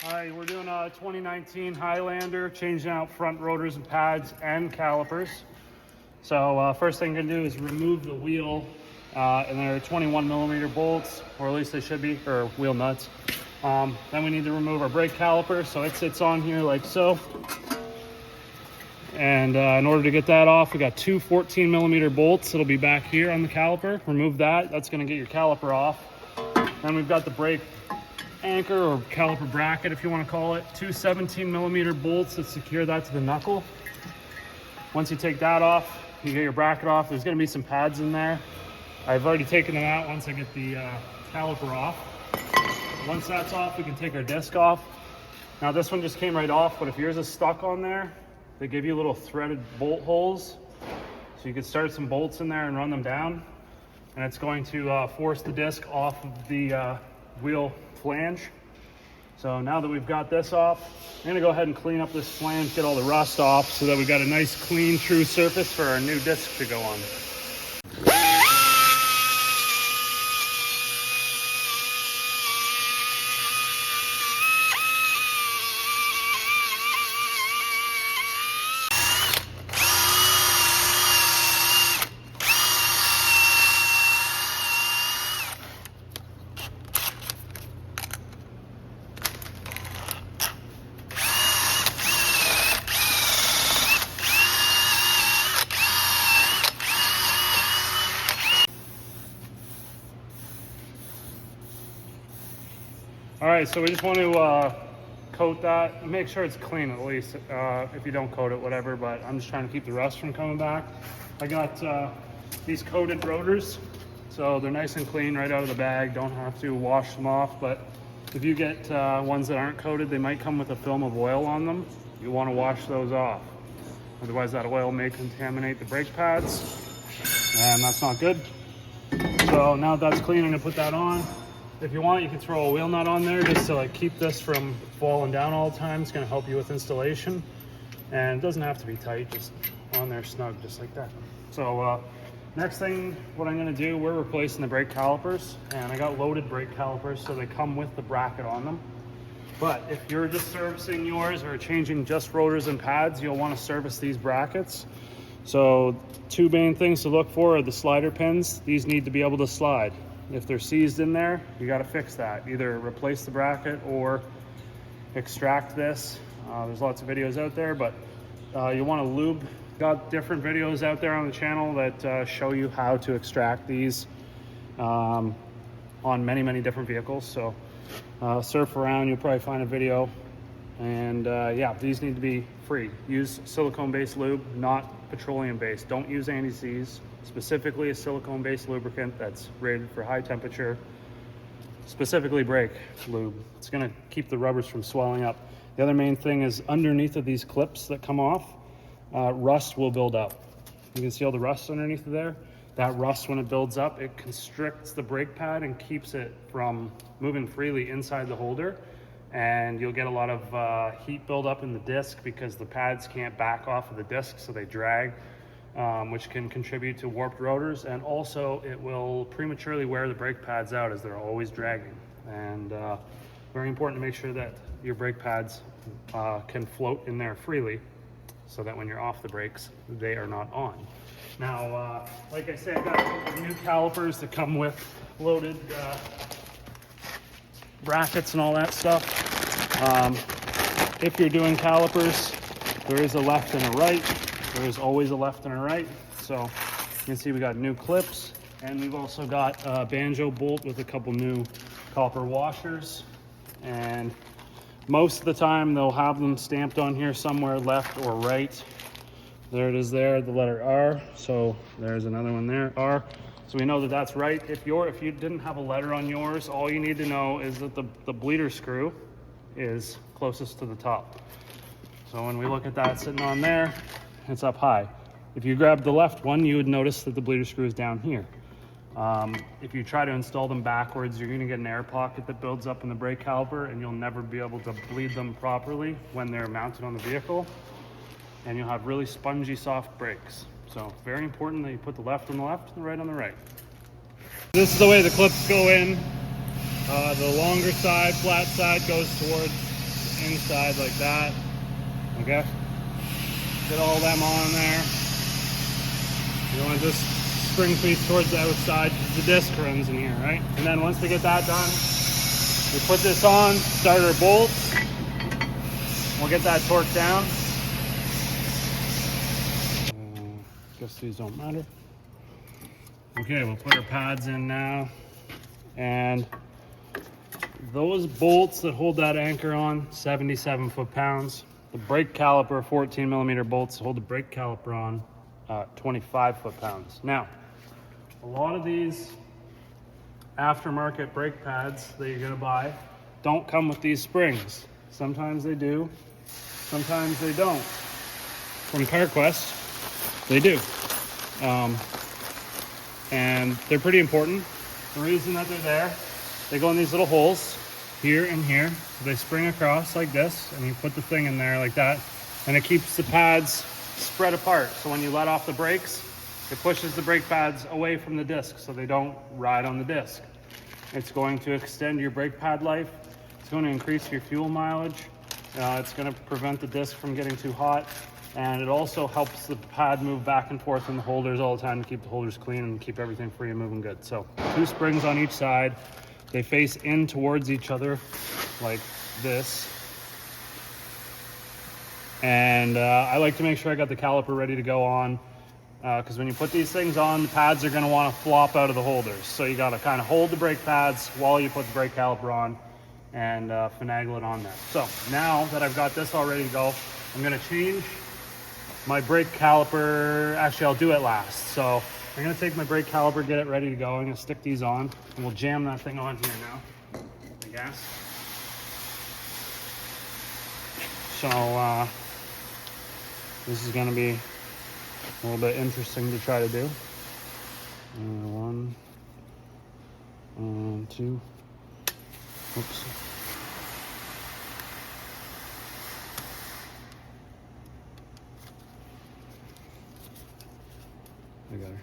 All right, we're doing a 2019 Highlander, changing out front rotors and pads and calipers. So first thing I'm gonna do is remove the wheel, and they're 21 millimeter bolts, or at least they should be, or wheel nuts. Then we need to remove our brake caliper, so it sits on here like so. And in order to get that off, we got two 14 millimeter bolts. It'll be back here on the caliper. Remove that, that's gonna get your caliper off. Then we've got the brake anchor or caliper bracket, if you want to call it, two 17 millimeter bolts that secure that to the knuckle. Once you take that off, you get your bracket off. There's going to be some pads in there. I've already taken them out once I get the caliper off. Once that's off, we can take our disc off. Now this one just came right off, but if yours is stuck on there, they give you little threaded bolt holes, so you could start some bolts in there and run them down, and it's going to force the disc off of the wheel flange. So now that we've got this off, I'm gonna go ahead and clean up this flange, get all the rust off, so that we've got a nice clean true surface for our new disc to go on. All right, so we just want to coat that, make sure it's clean at least. If you don't coat it, whatever, but I'm just trying to keep the rust from coming back. I got these coated rotors, so they're nice and clean right out of the bag. Don't have to wash them off, but if you get ones that aren't coated, they might come with a film of oil on them. You want to wash those off. Otherwise that oil may contaminate the brake pads, and that's not good. So now that's clean, I'm gonna put that on. If you want, you can throw a wheel nut on there just to keep this from falling down all the time. It's going to help you with installation, and it doesn't have to be tight, just on there snug, just like that. So next thing, what I'm going to do, we're replacing the brake calipers, and I got loaded brake calipers, so they come with the bracket on them. But if you're just servicing yours or changing just rotors and pads, you'll want to service these brackets. So two main things to look for are the slider pins. These need to be able to slide. If they're seized in there, you got to fix that. Either replace the bracket or extract this. There's lots of videos out there, but you want to lube. Got different videos out there on the channel that show you how to extract these on many different vehicles. So surf around, you'll probably find a video. And yeah, these need to be free. Use silicone-based lube, not petroleum-based. Don't use anti-seize. Specifically a silicone-based lubricant that's rated for high temperature, specifically brake lube. It's gonna keep the rubbers from swelling up. The other main thing is underneath of these clips that come off, rust will build up. You can see all the rust underneath of there. That rust, when it builds up, it constricts the brake pad and keeps it from moving freely inside the holder. And you'll get a lot of heat buildup in the disc because the pads can't back off of the disc, so they drag. Which can contribute to warped rotors, and also it will prematurely wear the brake pads out as they're always dragging. And very important to make sure that your brake pads can float in there freely, so that when you're off the brakes, they are not on. Now, like I said, I got new calipers that come with loaded brackets and all that stuff. If you're doing calipers, there is a left and a right. There is always a left and a right. So you can see we got new clips, and we've also got a banjo bolt with a couple new copper washers. And most of the time they'll have them stamped on here somewhere, left or right. There it is there, the letter R. So there's another one there, R. So we know that that's right. If you didn't have a letter on yours, all you need to know is that the bleeder screw is closest to the top. So when we look at that sitting on there, it's up high. If you grab the left one, you would notice that the bleeder screw is down here. If you try to install them backwards, you're gonna get an air pocket that builds up in the brake caliper, and you'll never be able to bleed them properly when they're mounted on the vehicle. And you'll have really spongy, soft brakes. So very important that you put the left on the left and the right on the right. This is the way the clips go in. The longer side, flat side, goes towards inside like that. Okay, get all them on there. You want this spring piece towards the outside because the disc runs in here, right? And then once we get that done, we put this on, start our bolts. We'll get that torque down. Guess these don't matter. Okay, we'll put our pads in now. And those bolts that hold that anchor on, 77 foot-pounds. The brake caliper, 14 millimeter bolts hold the brake caliper on, 25 foot-pounds. Now, a lot of these aftermarket brake pads that you're gonna buy don't come with these springs. Sometimes they do, sometimes they don't. From CarQuest, they do. And they're pretty important. The reason that they're there, they go in these little holes here and here. So they spring across like this, and you put the thing in there like that, and it keeps the pads spread apart. So when you let off the brakes, it pushes the brake pads away from the disc so they don't ride on the disc. It's going to extend your brake pad life. It's going to increase your fuel mileage. It's going to prevent the disc from getting too hot. And it also helps the pad move back and forth in the holders all the time to keep the holders clean and keep everything free and moving good. So 2 springs on each side. They face in towards each other like this. And I like to make sure I got the caliper ready to go on, because when you put these things on, the pads are going to want to flop out of the holders. So you got to kind of hold the brake pads while you put the brake caliper on and finagle it on there. So now that I've got this all ready to go, I'm going to change my brake caliper. Actually, I'll do it last. So I'm going to take my brake caliper, get it ready to go. I'm going to stick these on, and we'll jam that thing on here now, the gas. So this is going to be a little bit interesting to try to do. 1 and 2. Oops. I got her.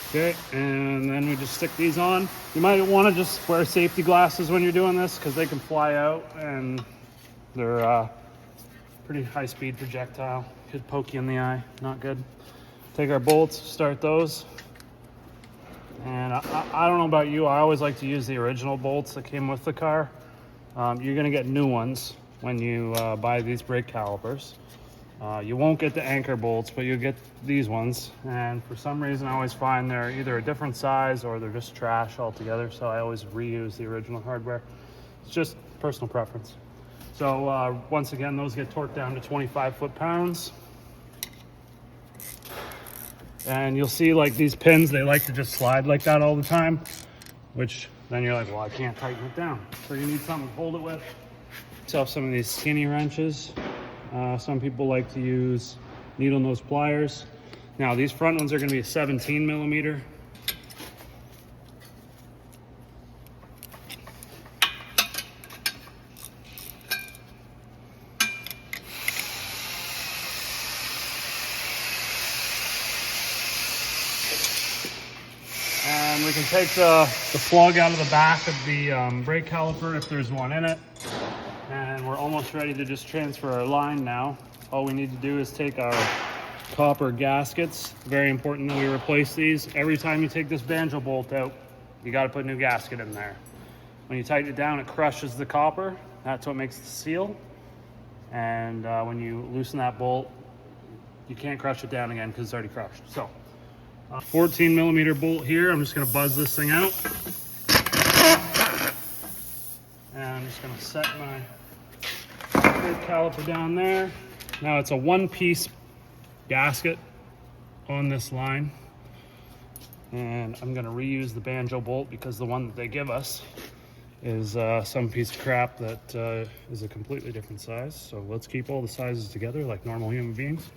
Okay, and then we just stick these on. You might want to just wear safety glasses when you're doing this because they can fly out and they're pretty high-speed projectile. Could poke you in the eye, not good. Take our bolts, start those. And I don't know about you, I always like to use the original bolts that came with the car. You're gonna get new ones when you buy these brake calipers. You won't get the anchor bolts, but you'll get these ones. And for some reason, I always find they're either a different size or they're just trash altogether. So I always reuse the original hardware. It's just personal preference. So once again, those get torqued down to 25 foot-pounds. And you'll see like these pins, they like to just slide like that all the time, which then you're like, well, I can't tighten it down. So you need something to hold it with. So some of these skinny wrenches. Some people like to use needle nose pliers. Now these front ones are going to be a 17 millimeter. And we can take the plug out of the back of the brake caliper if there's one in it. And we're almost ready to just transfer our line now. All we need to do is take our copper gaskets. Very important that we replace these. Every time you take this banjo bolt out, you got to put a new gasket in there. When you tighten it down, it crushes the copper. That's what makes the seal. And when you loosen that bolt, you can't crush it down again because it's already crushed. So 14 millimeter bolt here. I'm just going to buzz this thing out. And I'm just going to set my brake caliper down there. Now it's a one-piece gasket on this line. And I'm going to reuse the banjo bolt because the one that they give us is some piece of crap that is a completely different size. So let's keep all the sizes together like normal human beings.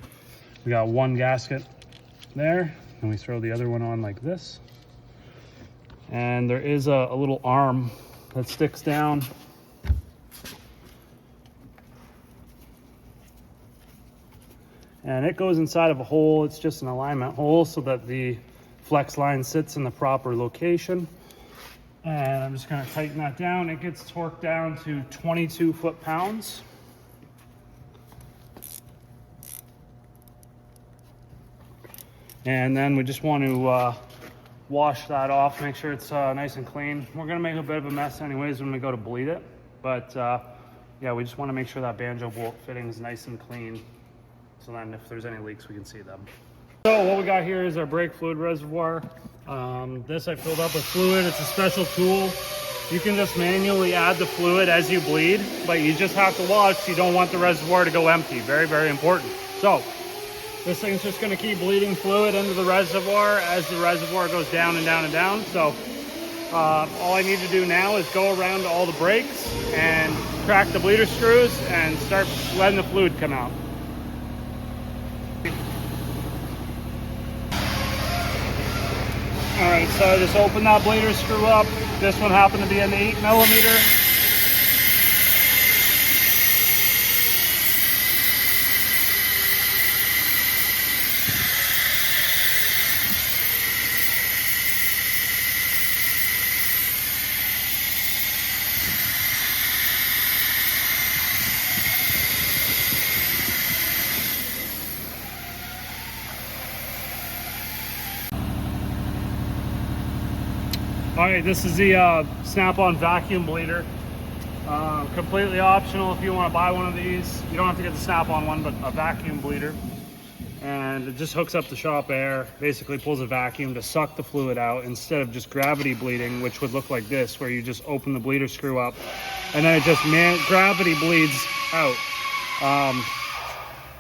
We got one gasket there, and we throw the other one on like this. And there is a little arm that sticks down. And it goes inside of a hole. It's just an alignment hole so that the flex line sits in the proper location. And I'm just gonna tighten that down. It gets torqued down to 22 foot-pounds. And then we just want to wash that off, make sure it's nice and clean. We're gonna make a bit of a mess anyways when we go to bleed it. But yeah, we just wanna make sure that banjo bolt fitting is nice and clean. So then if there's any leaks, we can see them. So what we got here is our brake fluid reservoir. This I filled up with fluid. It's a special tool. You can just manually add the fluid as you bleed, but you just have to watch. You don't want the reservoir to go empty. Very, very important. So this thing's just gonna keep bleeding fluid into the reservoir as the reservoir goes down and down and down. So all I need to do now is go around to all the brakes and crack the bleeder screws and start letting the fluid come out. All right, so I just opened that bleeder screw up. This one happened to be an 8mm. All right, this is the snap-on vacuum bleeder. Completely optional if you want to buy one of these. You don't have to get the snap-on one, but a vacuum bleeder. And it just hooks up the shop air, basically pulls a vacuum to suck the fluid out instead of just gravity bleeding, which would look like this, where you just open the bleeder screw up and then it just gravity bleeds out.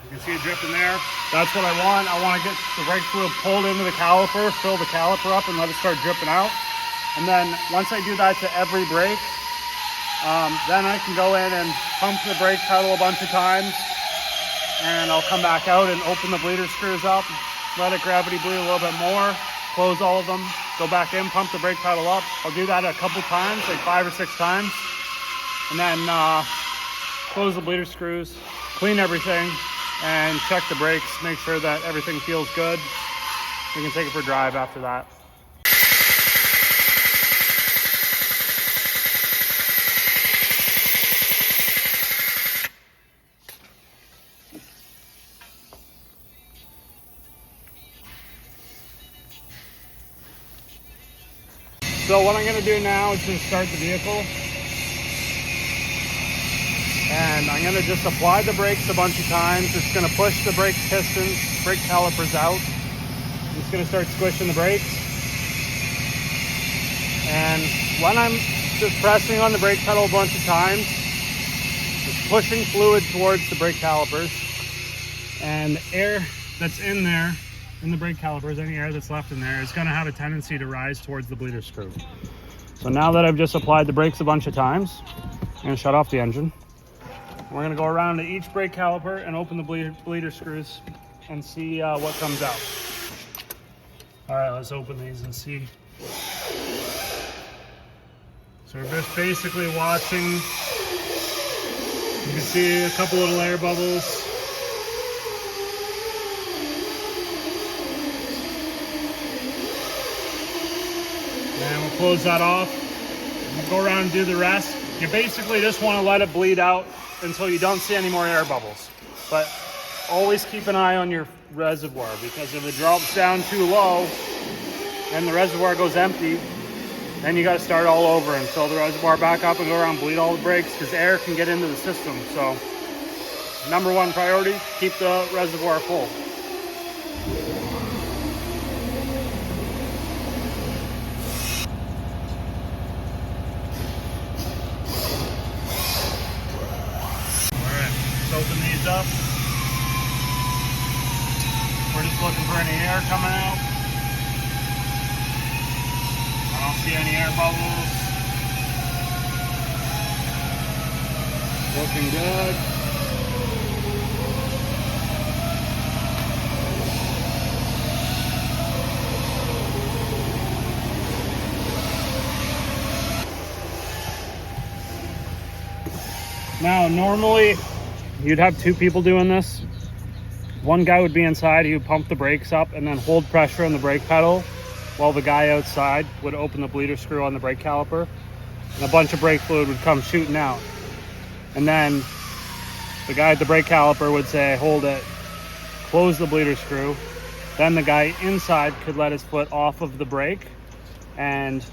You can see it dripping there. That's what I want. I want to get the brake fluid pulled into the caliper, fill the caliper up and let it start dripping out. And then once I do that to every brake, then I can go in and pump the brake pedal a bunch of times, and I'll come back out and open the bleeder screws up, let it gravity bleed a little bit more, close all of them, go back in, pump the brake pedal up. I'll do that a couple times, like 5 or 6 times, and then close the bleeder screws, clean everything, and check the brakes, make sure that everything feels good. We can take it for a drive after that. So what I'm going to do now is just start the vehicle, and I'm going to just apply the brakes a bunch of times. It's going to push the brake pistons, brake calipers out. I'm just going to start squishing the brakes, and when I'm just pressing on the brake pedal a bunch of times, just pushing fluid towards the brake calipers, and the air that's in there in the brake calipers, any air that's left in there, is going to have a tendency to rise towards the bleeder screw. So now that I've just applied the brakes a bunch of times, I'm going to shut off the engine. We're going to go around to each brake caliper and open the bleeder screws and see what comes out. All right, let's open these and see. So we're just basically watching. You can see a couple little air bubbles. And we'll close that off. We'll go around and do the rest. You basically just want to let it bleed out until you don't see any more air bubbles. But always keep an eye on your reservoir, because if it drops down too low and the reservoir goes empty, then you got to start all over and fill the reservoir back up and go around and bleed all the brakes, because air can get into the system. So number one priority, keep the reservoir full. Open these up. We're just looking for any air coming out. I don't see any air bubbles. Looking good. Now, normally you'd have 2 people doing this. One guy would be inside, he would pump the brakes up and then hold pressure on the brake pedal while the guy outside would open the bleeder screw on the brake caliper, and a bunch of brake fluid would come shooting out. And then the guy at the brake caliper would say, hold it, close the bleeder screw. Then the guy inside could let his foot off of the brake and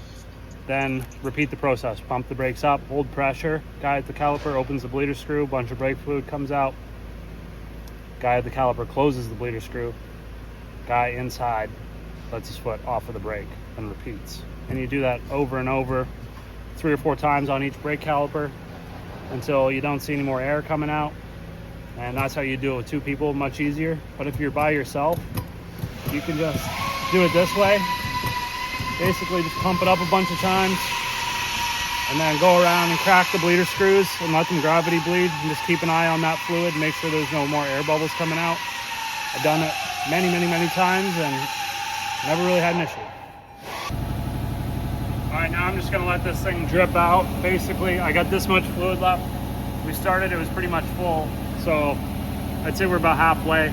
then repeat the process. Pump the brakes up, hold pressure. Guy at the caliper opens the bleeder screw, bunch of brake fluid comes out. Guy at the caliper closes the bleeder screw. Guy inside lets his foot off of the brake and repeats. And you do that over and over, 3 or 4 times on each brake caliper until you don't see any more air coming out. And that's how you do it with 2 people, much easier. But if you're by yourself, you can just do it this way. Basically just pump it up a bunch of times and then go around and crack the bleeder screws and let them gravity bleed, and just keep an eye on that fluid, make sure there's no more air bubbles coming out. I've done it many times and never really had an issue. All right, now I'm just gonna let this thing drip out. Basically, I got this much fluid left. We started, it was pretty much full. So I'd say we're about halfway.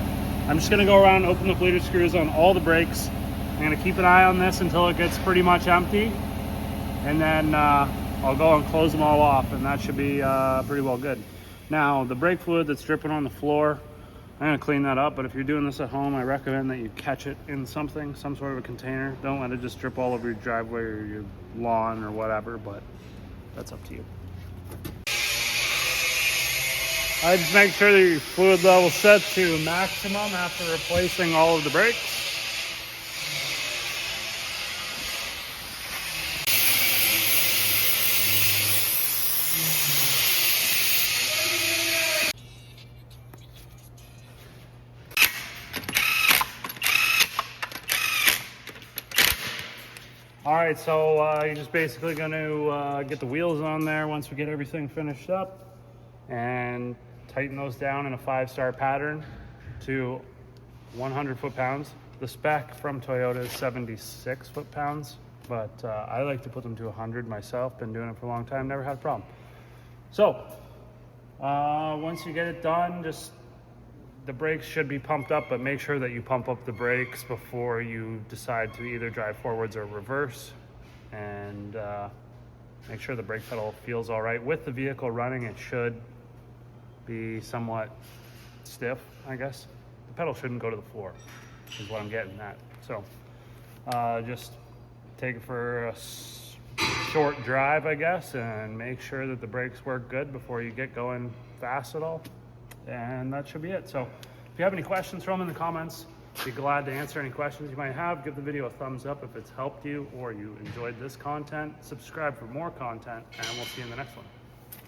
I'm just gonna go around and open the bleeder screws on all the brakes. I'm gonna keep an eye on this until it gets pretty much empty. And then I'll go and close them all off, and that should be pretty well good. Now, the brake fluid that's dripping on the floor, I'm gonna clean that up, but if you're doing this at home, I recommend that you catch it in something, some sort of a container. Don't let it just drip all over your driveway or your lawn or whatever, but that's up to you. I just make sure that your fluid level set to maximum after replacing all of the brakes. All right, so you're just basically going to get the wheels on there once we get everything finished up and tighten those down in a 5-star pattern to 100 foot-pounds. The spec from Toyota is 76 foot-pounds, but I like to put them to 100 myself. Been doing it for a long time, never had a problem. So once you get it done, just the brakes should be pumped up, but make sure that you pump up the brakes before you decide to either drive forwards or reverse. And make sure the brake pedal feels all right. With the vehicle running, it should be somewhat stiff, I guess. The pedal shouldn't go to the floor, is what I'm getting at. So just take it for a short drive, I guess, and make sure that the brakes work good before you get going fast at all. And that should be it. So if you have any questions, throw them in the comments. Be glad to answer any questions you might have. Give the video a thumbs up if it's helped you or you enjoyed this content. Subscribe for more content, and we'll see you in the next one.